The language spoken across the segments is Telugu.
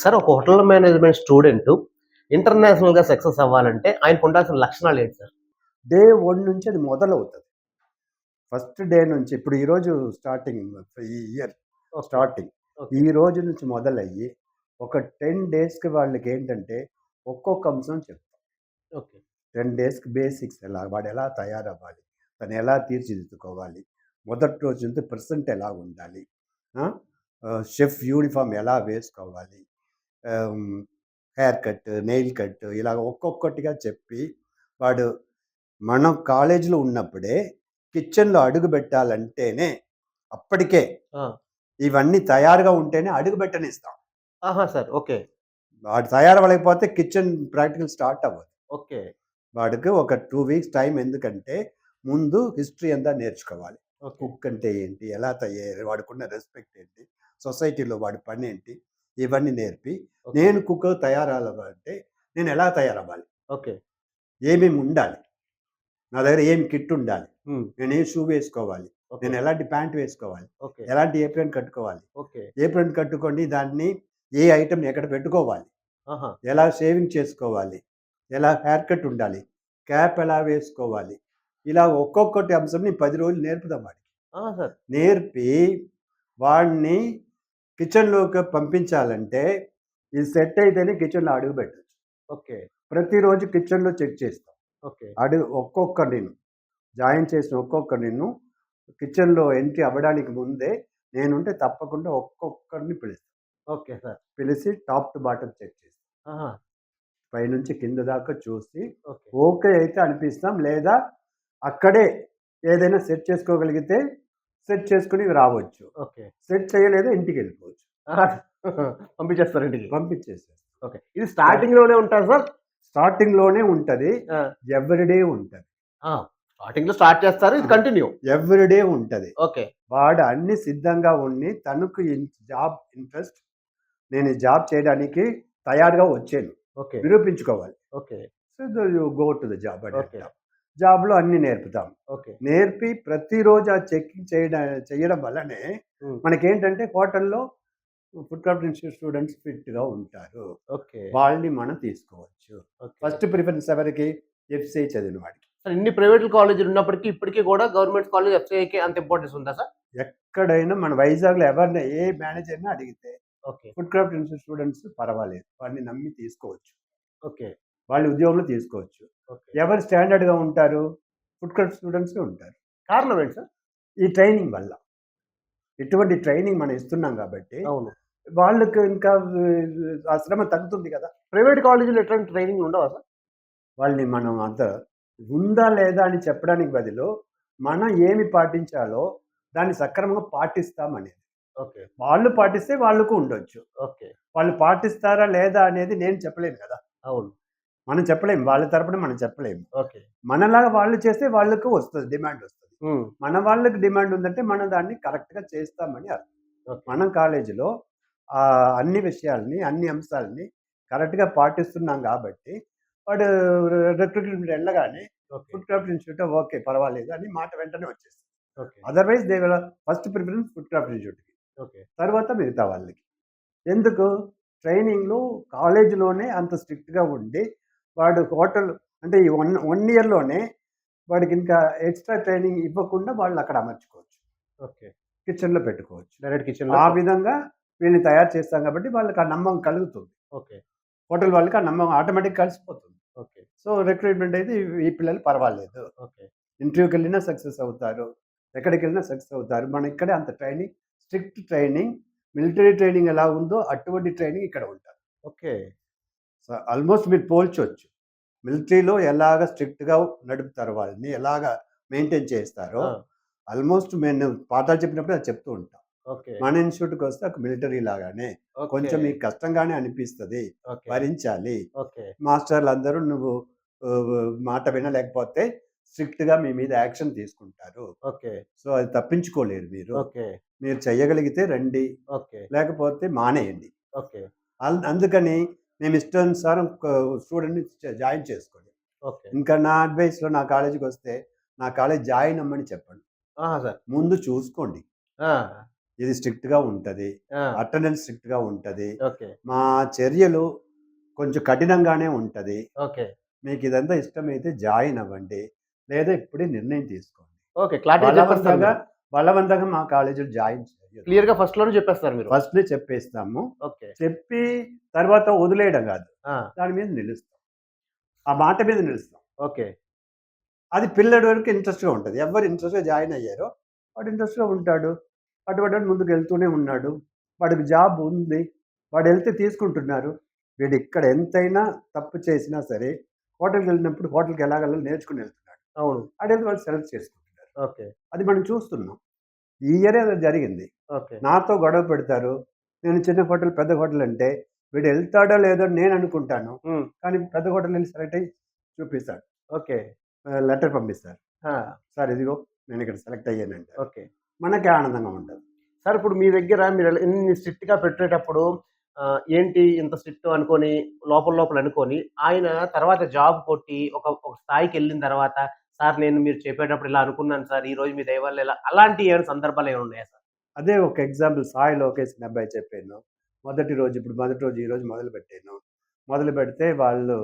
సార్ ఒక హోటల్ మేనేజ్మెంట్ స్టూడెంట్ ఇంటర్నేషనల్‌గా సక్సెస్ అవ్వాలంటే ఆయనకు ఉండాల్సిన లక్షణాలు ఏంటి సార్? డే 1 నుంచి అది మొదలవుతది. ఫస్ట్ డే నుంచి ఇప్పుడు ఈరోజు స్టార్టింగ్ ఈ ఇయర్ ఓకే. స్టార్టింగ్. ఓకే. ఈ రోజు నుంచి మొదలయ్యి ఒక 10 డేస్‌కి వాళ్ళకేంటంటే ఒక్కొక్క అంశం చెప్తాం. ఓకే. 10 డేస్‌కి బేసిక్స్ వాడెలా తయారవ్వాలి? తను ఎలా తీర్చిదిద్దుకోవాలి? మొదటి రోజు నుంచి ప్రెజెంట్ ఎలా ఉండాలి? ఆ! షెఫ్ యూనిఫార్మ్ ఎలా వేసుకోవాలి? ఆహ్, హెయిర్ కట్, నెయిల్ కట్ ఇలాగ ఒక్కొక్కటిగా చెప్పి వాడు మనం కాలేజీలో ఉన్నప్పుడే కిచెన్‌లో అడుగు పెట్టాలంటేనే అప్పటికే ఆ! ఇవన్నీ తయారుగా ఉంటేనే అడుగు పెట్టనిస్తాం. ఆహా! సార్. ఓకే. వాడు తయారవ్వలేకపోతే కిచెన్ ప్రాక్టికల్ స్టార్ట్ అవ్వదు. ఓకే. వాడికి ఒక 2 వీక్స్ టైం ఎందుకంటే ముందు హిస్టరీ అంతా నేర్చుకోవాలి. ఓకే. కుక్ అంటే ఏంటి? ఎలా తయారు వాడికున్న రెస్పెక్ట్ ఏంటి? సొసైటీలో వాడి పనేంటి? ఇవన్నీ నేర్పి ఓకే. నేను కుక్ తయారవ్వాలంటే నేను ఎలా తయారవ్వాలి? ఓకే. ఏమేమి ఉండాలి? నా దగ్గర ఏం కిట్ ఉండాలి? హ్మ్. నేను ఏ షూ వేసుకోవాలి? ఓకే. నేను ఎలాంటి ప్యాంట్ వేసుకోవాలి? ఓకే. ఎలాంటి ఏప్రాన్ కట్టుకోవాలి? ఓకే. ఏప్రాన్ కట్టుకొని దాన్ని ఏ ఐటెమ్‌ని ఎక్కడ పెట్టుకోవాలి? ఆహా! ఎలా షేవింగ్ చేసుకోవాలి? ఎలా హెయిర్ కట్ ఉండాలి? క్యాప్ ఎలా వేసుకోవాలి? ఇలా ఒక్కొక్కటి అంశంని 10 రోజులు నేర్పుదాం వాడికి. ఆ! సార్. నేర్పి వాడిని కిచెన్‌లోకి పంపించాలంటే ఇది సెట్ అయితేనే కిచెన్‌లో అడుగుపెట్టొచ్చు. ఓకే. ప్రతిరోజు కిచెన్‌లో చెక్ చేస్తాం. ఓకే. ఒక్కొక్కడిని జాయిన్ చేసిన ఒక్కొక్కడిను కిచెన్‌లో ఎంట్రీ అవ్వడానికి ముందే నేనుంటే తప్పకుండా ఒక్కొక్కడిని పిలుస్తా. Okay sir. పిలిచి టాప్ టు బాటమ్ చెక్ చేస్తాం. ఆహా! పైనుంచి కింద దాకా చూసి ఓకే. ఓకే అయితే అనిపిస్తాం. లేదా అక్కడే ఏదైనా సెట్ చేసుకోగలిగితే సెట్ చేసుకొని రావచ్చు. ఓకే. సెట్ చేయలేదా ఇంటికెళ్ళిపోవచ్చు. ఆహా! పంపించేస్తారు ఇంటికి. పంపించేసేస్తాం. ఓకే. ఇది స్టార్టింగ్‌లోనే ఉంటాదా సార్? స్టార్టింగ్‌లోనే ఉంటది. ఆ! ఎవ్రీడే ఉంటది. ఆ! స్టార్టింగ్‌లో స్టార్ట్ చేస్తారు. ఇది కంటిన్యూ. ఎవ్రీడే ఉంటది. ఓకే. వాడు అన్ని సిద్ధంగా ఉండి తనకు జాబ్ ఇంట్రెస్ట్ నేను ఈ జాబ్ చేయడానికి తయారుగా వచ్చాను. ఓకే. నిరూపించుకోవాలి. Okay. So, you go to the job అని ఓకే. అంటాం. జాబ్‌లో అన్నీ నేర్పుతాం. ఓకే. నేర్పి ప్రతిరోజు ఆ చెకింగ్ చేయడం వల్లనే హ్మ్. మనకేంటంటే హోటల్‌లో ఫుడ్ క్రాఫ్ట్ ఇన్‌స్టిట్యూట్ స్టూడెంట్స్ ఫిట్‌గా ఉంటారు. ఓకే. వాళ్ళని మనం తీసుకోవచ్చు. ఓకే. ఫస్ట్ ప్రిఫరెన్స్ ఎవరికి? ఎఫ్‌సీఐ చదివిన వాడికి. సార్ ఇన్ని ప్రైవేట్ కాలేజీలు ఉన్నప్పటికీ ఇప్పటికి కూడా గవర్నమెంట్ కాలేజ్ ఎఫ్‌సీఐకి అంత ఇంపార్టెన్స్ ఉందా సార్? ఎక్కడైనా మన వైజాగ్‌లో ఎవరిని ఏ మేనేజర్‌ని అడిగితే okay. Food craft institute students పర్వాలేదు. వాడిని నమ్మి తీసుకోవచ్చు. ఓకే. వాళ్ళు ఉద్యోగంలో తీసుకోవచ్చు. ఓకే. ఎవరు స్టాండర్డ్‌గా ఉంటారు? ఫుడ్ క్రాఫ్ట్ స్టూడెంట్సే ఉంటారు. కారణం ఏంటి సార్? ఈ ట్రైనింగ్ వల్ల. ఇటువంటి ట్రైనింగ్ మనం ఇస్తున్నాం కాబట్టి అవును. వాళ్ళకి ఇంకా ఆ శ్రమ తగ్గుతుంది కదా! ప్రైవేట్ కాలేజీలో ఎట్లాంటి ట్రైనింగ్ ఉండవా సార్? వాళ్ళని మనం అంత ఉందా లేదా అని చెప్పడానికి బదులు మనం ఏమి పాటించాలో దాన్ని సక్రమంగా పాటిస్తామనేది. ఓకే. వాళ్ళు పాటిస్తే వాళ్ళకు ఉండొచ్చు. ఓకే. వాళ్ళు పాటిస్తారా లేదా అనేది నేను చెప్పలేను కదా! అవును. మనం చెప్పలేము. వాళ్ళ తరపున మనం చెప్పలేము. ఓకే. మనలాగా వాళ్ళు చేస్తే వాళ్ళకు వస్తది. డిమాండ్ వస్తది. హ్మ్. మన వాళ్ళకి డిమాండ్ ఉందంటే మనం దాన్ని కరెక్ట్‌గా చేస్తామని అర్థం. ఓకే. మనం కాలేజీలో అన్ని విషయాల్ని, అన్ని అంశాలని కరెక్ట్‌గా పాటిస్తున్నాం గాబట్టి, వాడు రిక్రూట్‌మెంట్ ఎళ్ళగానే okay. Food craft institute okay. పర్వాలేదు అని మాట వెంటనే వచ్చేస్తుంది. Okay. Otherwise they will first preference food craft ఇన్‌స్టిట్యూట్‌కి. ఓకే. తర్వాత మిగతా వాళ్ళకి. ఎందుకు? ట్రైనింగ్‌లో కాలేజీలోనే అంత స్ట్రిక్ట్‌గా ఉండి, వాడు హోటల్ అంటే ఈ 1 ఇయర్‌లోనే వాడికింకా ఎక్స్‌ట్రా ట్రైనింగ్ ఇవ్వకుండా వాళ్ళక్కడ అమర్చుకోవచ్చు. ఓకే. కిచెన్‌లో పెట్టుకోవచ్చు. డైరెక్ట్ కిచెన్‌లో ఆ విధంగా వీళ్ళని తయారు చేస్తాం కాబట్టి వాళ్ళకి ఆ నమ్మకం కలుగుతుంది. ఓకే. హోటల్ వాళ్ళకి ఆ నమ్మకం ఆటోమేటిక్‌గా కలిసిపోతుంది. ఓకే. సో, రిక్రూట్‌మెంట్ అయితే ఈ పిల్లలు పర్వాలేదు. ఓకే. ఇంటర్వ్యూకెళ్ళినా సక్సెస్ అవుతారు. ఎక్కడికెళ్ళినా సక్సెస్ అవుతారు. మన ఇక్కడే అంత training strict training military training ఎలా ఉందో అటువంటి ట్రైనింగ్ ఇక్కడ ఉంటది. ఓకే. సో, ఆల్‌మోస్ట్ మీరు పోల్చొచ్చు. మిలిటరీలో ఎలాగా స్ట్రిక్ట్‌గా నడుపుతారో వాళ్ళని, ఎలాగా మెయింటైన్ చేస్తారో, ఆ! ఆల్‌మోస్ట్ నేను పాఠాలు చెప్పినప్పుడు అది చెప్తూ ఉంటా. ఓకే. మన ఇన్‌స్టిట్యూట్‌కొస్తే ఒక మిలిటరీ లాగానే. ఓకే. కొంచెం మీకు కష్టంగానే అనిపిస్తది. ఓకే. భరించాలి. ఓకే. మాస్టర్‌లందరూ నువ్వు మాట వినలేకపోతే స్ట్రిక్ట్‌గా మీ మీద యాక్షన్ తీసుకుంటారు. ఓకే. సో, అది తప్పించుకోలేరు మీరు. ఓకే. మీరు చెయ్యగలిగితే రండి. ఓకే. లేకపోతే మానేయండి. ఓకే. అందుకని మేము ఇష్టానుసారం స్టూడెంట్‌ని జాయిన్ చేసుకోండి. ఓకే. ఇంకా నా అడ్వైస్‌లో నా కాలేజీకొస్తే, నా కాలేజ్ జాయిన్ అమ్మని చెప్పండి. ఆహా! సార్. ముందు చూసుకోండి. ఆ! ఇది స్ట్రిక్ట్‌గా ఉంటది. ఆ! అటెండెన్స్ స్ట్రిక్ట్‌గా ఉంటది. ఓకే. మా చర్యలు కొంచెం కఠినంగానే ఉంటది. ఓకే. మీకిదంతా ఇష్టమైతే జాయిన్ అవ్వండి. లేదా ఇప్పుడే నిర్ణయం తీసుకోండి. ఓకే. క్లారిటీగా చెప్పేస్తారు బలవంతంగా, మీరు. బలవంతంగా మా కాలేజీలో జాయిన్ చేయొద్దు. క్లియర్‌గా ఫస్ట్‌లోనే చెప్పేస్తారు మీరు. ఫస్ట్‌నే చెప్పేస్తాము. ఓకే. చెప్పి తర్వాత వదిలేయడం గాదు. ఆ! దాని మీద నిలుస్తాం. ఆ మాట మీద నిలుస్తాం. ఓకే. అది పిల్లాడి వరకు ఇంట్రెస్ట్‌గా ఉంటది. ఎవరు ఇంట్రెస్ట్‌గా జాయిన్ అయ్యారో వాడు ఇంట్రెస్ట్‌గా ఉంటాడు. అటు ముందుకెళ్తూనే ఉన్నాడు. వాడికి జాబ్ ఉంది. వాడెళ్తే తీసుకుంటున్నారు. వీడిక్కడ ఎంతైనా తప్పు చేసినా సరే హోటల్‌కెళ్ళినప్పుడు హోటల్‌కి ఎలాగెళ్ళాలో నేర్చుకొని ఎళ్తున్నాడు. అవును. ఆడెళ్ళి వాళ్ళు సెలెక్ట్ చేసుకుంటున్నారు. ఓకే. అది మనం చూస్తున్నాం. ఈ ఇయరే అది జరిగింది. ఓకే. నాతో గొడవ పెడతారు. నేను చిన్న హోటల్, పెద్ద హోటల్ అంటే వీడు ఎళ్తాడో లేదో అని నేను అనుకుంటాను. హ్మ్. కానీ పెద్ద హోటల్ ఎళ్లి సెలెక్ట్ అయ్యి చూపిస్తాడు. ఓకే. లెటర్ పంపిస్తారు. ఆ! సార్ ఇదిగో నేనిక్కడ సెలెక్ట్ అయ్యానంటారు. ఓకే. మనకే ఆనందంగా ఉంటది. సార్ ఇప్పుడు మీ దగ్గర మీరు ఇన్ని స్ట్రిక్ట్‌గా పెట్టేటప్పుడు ఏంటి ఇంత స్ట్రిక్ట్ అనుకోని లోపల లోపల అనుకోని, ఆయన తర్వాత జాబ్ కొట్టి ఒక స్థాయికెళ్ళిన తర్వాత, సార్ నేను మీరు చెప్పేటప్పుడు ఇలా అనుకున్నాను సార్. ఈరోజు మీ దయ వల్ల ఇలా అలాంటి ఏమైనా సందర్భాలు ఏమైనా ఉన్నాయా సార్? అదే ఒక ఎగ్జాంపుల్ 'సాయి లోకేష్' అనే అబ్బాయి చెప్పాను. మొదటి రోజు ఈరోజు మొదలుపెట్టాను. మొదలుపెడితే వాళ్ళు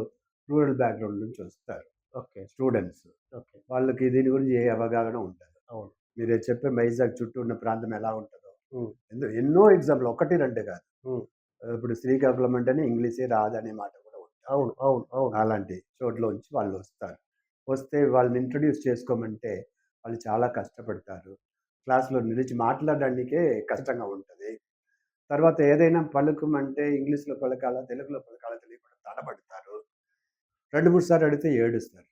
రూరల్ బ్యాక్‌గ్రౌండ్ నుంచి వస్తారు ఓకే. స్టూడెంట్స్. ఓకే. వాళ్ళకి దీని గురించి ఏ అవగాహన ఉండదు. అవును. మీరు చెప్పే వైజాగ్ చుట్టూ ఉన్న ప్రాంతం ఎలా ఉంటదో. హ్మ్. ఎన్నో ఎగ్జాంపుల్ 1, 2 కాదు. హ్మ్. ఇప్పుడు శ్రీకాకుళం అంటేనే ఇంగ్లీషే రాదనే మాట కూడా ఉంటది. అవును. అవును. అవును. అలాంటి చోట్లోంచి వాళ్ళొస్తారు. వస్తే వాళ్ళని ఇంట్రొడ్యూస్ చేసుకోమంటే వాళ్ళు చాలా కష్టపడతారు. క్లాస్‌లో నిలిచి మాట్లాడడానికే కష్టంగా ఉంటది. తర్వాత ఏదైనా పలుకమంటే ఇంగ్లీష్‌లో పలకాలా, తెలుగులో పలకాలా తెలియకుండా తడబడతారు. 2, 3 సార్లు అడిగితే ఏడుస్తారు.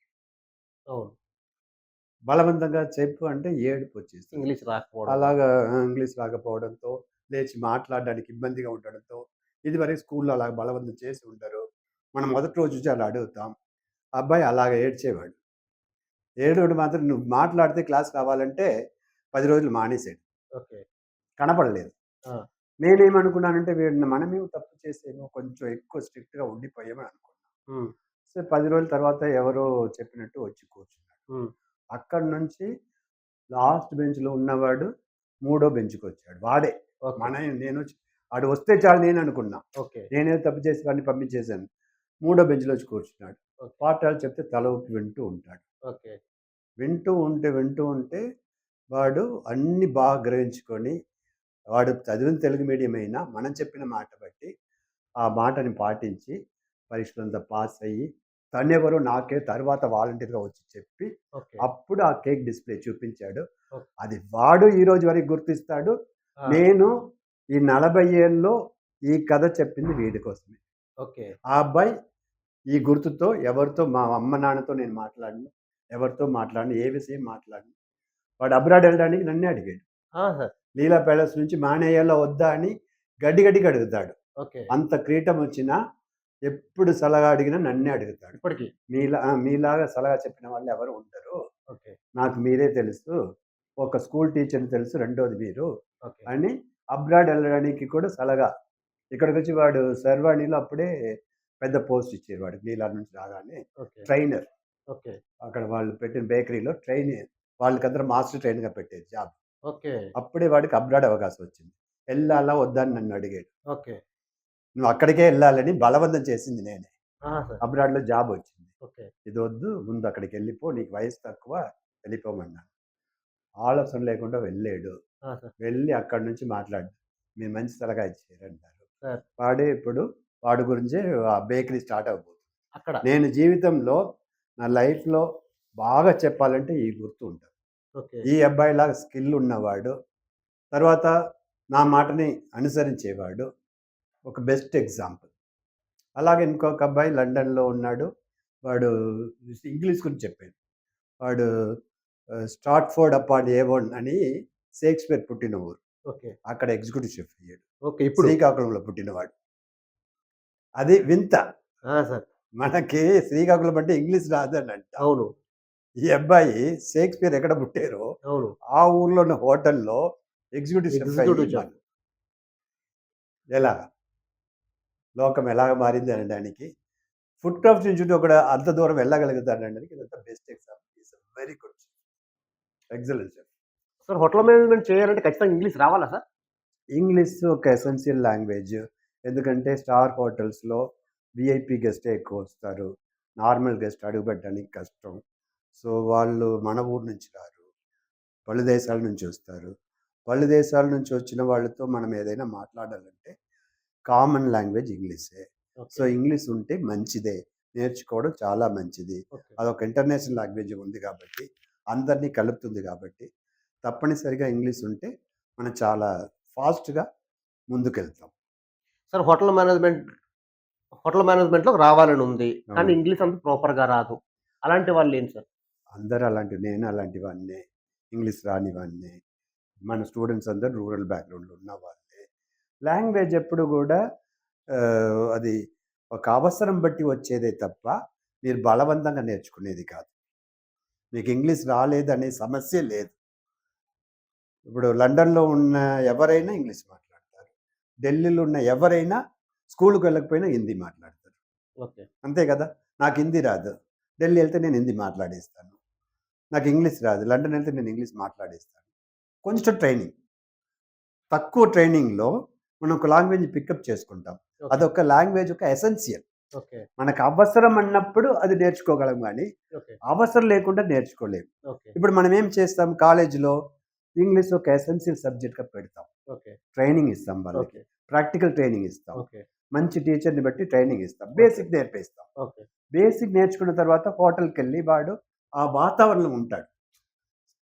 అవును. బలవంతంగా చెప్పు అంటే ఏడుపొచ్చేస్తది. ఇంగ్లీష్ రాకపోవడం. అలాగా ఇంగ్లీష్ రాకపోవడంతో, లేచి మాట్లాడడానికి ఇబ్బందిగా ఉండడంతో, ఇదివరకు స్కూల్‌లో అలాగ బలవంతం చేసి ఉండరు. మనం మొదటి రోజు నుంచి అలా అడుగుతాం. ఆ అబ్బాయి అలాగ ఏడ్చేవాడు. ఏడవడం మాత్రం నువ్వు మాట్లాడితే క్లాస్ రావాలంటే 10 రోజులు మానేసాడు. ఓకే. కనపడలేదు. ఆ! నేనేమనుకున్నానంటే వీడిని మనమేమో తప్పు చేసేమో కొంచెం ఎక్కువ స్ట్రిక్ట్‌గా ఉండిపోయామని అనుకున్నా. హ్మ్. సో, 10 రోజుల తర్వాత ఎవరో చెప్పినట్టు వచ్చి కూర్చున్నాడు. హ్మ్. అక్కడి నుంచి లాస్ట్ బెంచ్‌లో ఉన్నవాడు మూడో బెంచ్‌కొచ్చాడు. వాడే. ఓకే. నేను ఆడు వస్తే చాలు నేననుకున్నా. ఓకే. నేనేదో తప్పు చేసి వాడిని పంపించేసాను. మూడో బెంచ్‌లో వచ్చి కూర్చున్నాడు. ఓకే. పాఠాలు చెప్తే తల ఊపి వింటూ ఉంటాడు. ఓకే. వింటూ ఉంటే వాడు అన్నీ బాగా గ్రహించుకొని, వాడు చదివిన తెలుగు మీడియం అయినా మనం చెప్పిన మాట బట్టి, ఆ మాటని పాటించి పరీక్షలంతా పాస్ అయ్యి, తనెవరో నాకే తర్వాత వాలంటీర్‌గా వచ్చి చెప్పి, ఓకే. అప్పుడు ఆ కేక్ డిస్‌ప్లే చూపించాడు. ఓకే. అది వాడు ఈ రోజు వరకు గుర్తిస్తాడు. ఆ! నేను ఈ 40 ఏళ్లలో ఈ కథ చెప్పింది వీడి కోసమే. ఓకే. ఆ అబ్బాయి ఈ గుర్తుతో ఎవరితో మా అమ్మ, నాన్నతో నేను మాట్లాడను. ఎవరితో మాట్లాడను. ఏ విషయం మాట్లాడను. వాడు అబ్రాడ్ ఎళ్ళడానికి నన్నే అడిగాడు. ఆ! సార్. లీలా ప్యాలెస్ నుంచి మానేయాలా వద్దా అని గడ్డిగా అడుగుతాడు. ఓకే. అంత క్రీటం వచ్చినా ఎప్పుడు సలహా అడిగినా నన్నే అడుగుతాడు. ఇప్పటికి. మీలాగా సలహా చెప్పిన వాళ్ళు ఎవరు ఉండరు. ఓకే. నాకు మీరే తెలుసు. ఒక స్కూల్ టీచర్‌ని తెలుసు. రెండోది మీరు ఓకే. అని అబ్రాడ్ ఎళ్ళడానికి కూడా సలహా. ఇక్కడికొచ్చి వాడు శర్వాణిలో అప్పుడే పెద్ద పోస్ట్ ఇచ్చారు వాడికి లీలా నుంచి రాగానే. ఓకే. ట్రైనర్. ఓకే. అక్కడ వాళ్ళు పెట్టిన బేకరీలో వాళ్ళకందరూ మాస్టర్ ట్రైనర్‌గా పెట్టారు జాబ్. ఓకే. అప్పుడే వాడికి అబ్రాడ్ అవకాశం వచ్చింది. ఎళ్ళాలా వద్దా అని నన్ను అడిగాడు. ఓకే. నువ్వు అక్కడికే ఎళ్ళాలని బలవంతం చేసింది నేనే. ఆహా! సార్. అబ్రాడ్‌లో జాబ్ వచ్చింది. ఓకే. ఇదొద్దు ముందు అక్కడికెళ్ళిపో. నీకు వయసు తక్కువ వెళ్ళిపోమన్నాను. ఆలోచన లేకుండా వెళ్ళాడు. ఆ! సార్. వెళ్ళి అక్కడి నుంచి మాట్లాడాడు. మీరు మంచి సలహా ఇచ్చారన్నారు. సార్. వాడే ఇప్పుడు వాడి గురించే ఆ బేకరీ స్టార్ట్ అవ్వబోతుంది. అక్కడ. నేను జీవితంలో నా లైఫ్‌లో బాగా చెప్పాలంటే ఈ గుర్తు ఉంటది. ఓకే. ఈ అబ్బాయిలాగా స్కిల్ ఉన్నవాడు. తర్వాత నా మాటని అనుసరించేవాడు. ఒక బెస్ట్ ఎగ్జాంపుల్. అలాగే ఇంకొక అబ్బాయి లండన్‌లో ఉన్నాడు. వాడు ఇంగ్లీష్ గురించి చెప్పాడు. వాడు స్టాట్‌ఫోర్డ్ అపాన్ ఏవోన్ అని షేక్స్‌పియర్ పుట్టిన ఊరు. ఓకే. అక్కడ ఎగ్జిక్యూటివ్ షెఫ్ అయ్యాడు. ఓకే. ఇప్పుడు. శ్రీకాకుళంలో పుట్టినవాడు. అది వింత. ఆ! సార్. మనకి శ్రీకాకుళం అంటే ఇంగ్లీష్ రాదని అంటాం. అవును. ఈ అబ్బాయి షేక్స్‌పియర్ ఎక్కడ పుట్టారో అవును. ఆ ఊర్లో ఉన్న హోటల్‌లో ఎగ్జిక్యూటివ్ షెఫ్ అయ్యి ఎగ్జిక్యూటివ్ జాబ్. ఎలా లోకం ఎలాగ మారింది అనడానికి ఫుడ్ క్రాఫ్ట్ నుంచి ఒకడు అంత దూరం వెళ్ళగలుగుతాడనడానికి ఇదంతా best example. Is a very good excellent chef. Sir hotel management చేయాలంటే ఖచ్చితంగా ఇంగ్లీష్ రావాలా సార్? ఇంగ్లీష్ ఒక ఎసెన్షియల్ లాంగ్వేజ్. ఎందుకంటే స్టార్ హోటల్స్‌లో వీఐపీ గెస్టే ఎక్కువొస్తారు. నార్మల్ గెస్ట్ అడుగుపెట్టడానికి కష్టం. సో, వాళ్ళు మన ఊరు నుంచి రారు. పలు దేశాల నుంచి వస్తారు. పలు దేశాల నుంచి వచ్చిన వాళ్ళతో మనం ఏదైనా మాట్లాడాలంటే కామన్ లాంగ్వేజ్ ఇంగ్లీషే. So, okay. ఇంగ్లీష్ ఉంటే మంచిదే. నేర్చుకోవడం చాలా మంచిది. ఓకే. అదొక ఇంటర్నేషనల్ లాంగ్వేజ్ ఉంది కాబట్టి, అందరినీ కలుపుతుంది కాబట్టి, తప్పనిసరిగా ఇంగ్లీష్ ఉంటే మనం చాలా ఫాస్ట్‌గా ముందుకెళ్తాం. సార్ హోటల్ మేనేజ్‌మెంట్‌లోకి రావాలని ఉంది. కానీ అవును. ఇంగ్లీష్ అంత ప్రాపర్‌గా రాదు. అలాంటి వాళ్ళేంటి సార్? అందరూ నేను అలాంటి వాడినే. ఇంగ్లీష్ రాని వాడినే. మన స్టూడెంట్స్ అందరూ రూరల్ బ్యాక్‌గ్రౌండ్‌లో ఉన్నవాళ్ళే. లాంగ్వేజ్ ఎప్పుడు గూడా అది ఒక అవసరం బట్టి వచ్చేదే తప్ప, మీరు బలవంతంగా నేర్చుకునేది కాదు. మీకు ఇంగ్లీష్ రాలేదనే సమస్యే లేదు. ఇప్పుడు లండన్‌లో ఉన్న ఎవరైనా ఇంగ్లీష్ మాట్లాడతారు. ఢిల్లీలో ఉన్న ఎవరైనా స్కూలుకి వెళ్ళకపోయినా హిందీ మాట్లాడతారు. ఓకే. అంతే కదా! నాకు హిందీ రాదు. ఢిల్లీ ఎళ్తే నేను హిందీ మాట్లాడేస్తాను. నాకు ఇంగ్లీష్ రాదు. లండన్ ఎళ్తే నేను ఇంగ్లీష్ మాట్లాడేస్తాను. కొంచెం ట్రైనింగ్. తక్కువ ట్రైనింగ్‌లో మనం ఒక లాంగ్వేజ్‌ని పికప్ చేసుకుంటాం. ఓకే. అదొక లాంగ్వేజ్ ఒక ఎసెన్షియల్. ఓకే. మనకు అవసరం అన్నప్పుడు అది నేర్చుకోగలం గానీ, ఓకే. అవసరం లేకుండా నేర్చుకోలేము. ఓకే. ఇప్పుడు మనం ఏం చేస్తాం కాలేజీలో ఇంగ్లీష్ ఒక ఎసెన్షియల్ సబ్జెక్ట్‌గా పెడతాం. ఓకే. ట్రైనింగ్ ఇస్తాం వాళ్ళకి. ఓకే. ప్రాక్టికల్ ట్రైనింగ్ ఇస్తాం. ఓకే. మంచి టీచర్‌ని బట్టి ట్రైనింగ్ ఇస్తాం. ఓకే. బేసిక్ నేర్పిస్తాం. ఓకే. బేసిక్ నేర్చుకున్న తర్వాత హోటల్‌కెళ్ళి వాడు ఆ వాతావరణంలో ఉంటాడు.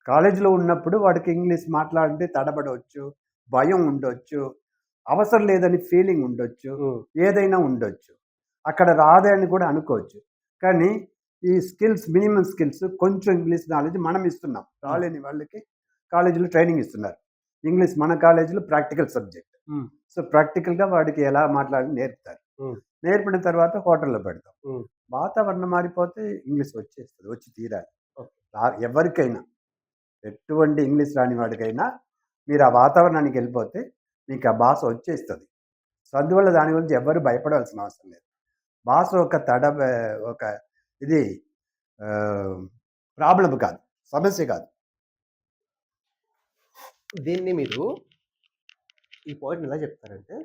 కాలేజీలో ఉన్నప్పుడు వాడికి ఇంగ్లీష్ మాట్లాడంటే తడబడవచ్చు, భయం ఉండొచ్చు, అవసరం లేదని ఫీలింగ్ ఉండొచ్చు, హ్మ్. ఏదైనా ఉండొచ్చు. అక్కడ రాదని కూడా అనుకోవచ్చు. కానీ ఈ స్కిల్స్ మినిమమ్ స్కిల్స్ కొంచెం ఇంగ్లీష్ నాలెడ్జ్ మనం ఇస్తున్నాం. హ్మ్. రాలేని వాళ్ళకి కాలేజీలో ట్రైనింగ్ ఇస్తున్నారు. ఇంగ్లీష్ మన కాలేజీలో ప్రాక్టికల్ సబ్జెక్ట్. హ్మ్. సో, ప్రాక్టికల్‌గా వాడికి ఎలా మాట్లాడాలో నేర్పుతారు. హ్మ్. నేర్పిన తర్వాత హోటల్‌లో పెడతాం. హ్మ్. వాతావరణం మారిపోతే ఇంగ్లీష్ వచ్చేస్తది. వచ్చి తీరాలి. ఓకే. ఎవరికైనా ఎటువంటి ఇంగ్లీష్ రాని వాడికైనా మీరు ఆ వాతావరణానికెళ్ళిపోతే మీకు ఆ భాష వచ్చేస్తది. సో, అందువల్ల దాని గురించి ఎవ్వరు భయపడాల్సిన అవసరం లేదు. భాష ఒక ఒక ఇది ఆహ్, ప్రాబ్లమ్ కాదు. సమస్య కాదు. దీన్ని మీరు ఈ పాయింట్‌ని ఎలా చెప్తారంటే